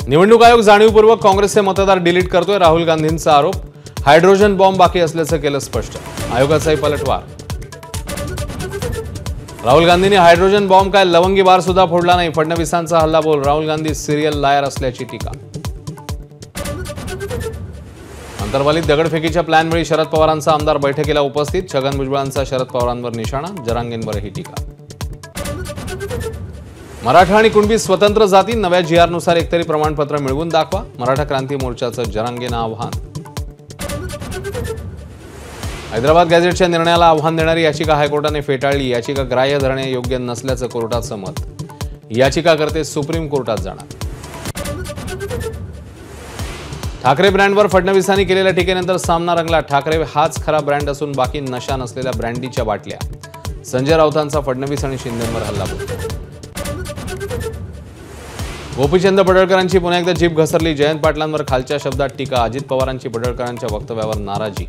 निवडणूक आयोग जाणीवपूर्वक काँग्रेसचे मतदार डिलीट करतोय, राहुल गांधींचा आरोप. हायड्रोजन बॉम्ब बाकी असल्याचं केलं स्पष्ट. आयोगाचाही पलटवार. राहुल गांधींनी हायड्रोजन बॉम्ब काय लवंगी बार सुद्धा फोडला नाही. फडणवीसांचा हल्लाबोल. राहुल गांधी सिरियल लायर असल्याची टीका. अंतर्वालीत दगडफेकीच्या प्लॅनवेळी शरद पवारांचा आमदार बैठकीला उपस्थित. छगन भुजबळांचा शरद पवारांवर निशाणा. जरांगेंवरही टीका. मराठा आणि कुणबी स्वतंत्र जाती. नव्या जीआरनुसार एकतरी प्रमाणपत्र मिळवून दाखवा. मराठा क्रांती मोर्चाचं जरांगेंना आव्हान. हैदराबाद गॅझेटच्या निर्णयाला आव्हान देणारी याचिका हायकोर्टाने फेटाळली. याचिका ग्राह्य धरणे योग्य नसल्याचं कोर्टाचं मत. याचिकाकर्ते सुप्रीम कोर्टात जाणार. ठाकरे ब्रँडवर फडणवीसांनी केलेल्या टीकेनंतर सामना रंगला. ठाकरे हाच खरा ब्रँड असून बाकी नशा नसलेल्या ब्रँडीच्या बाटल्या. संजय राऊतांचा फडणवीस आणि शिंदेंवर हल्लाबोल. गोपीचंद पडळकरांची पुन्हा एकदा जीभ घसरली. जयंत पाटलांवर खालच्या शब्दात टीका. अजित पवारांची पडळकरांच्या वक्तव्यावर नाराजी.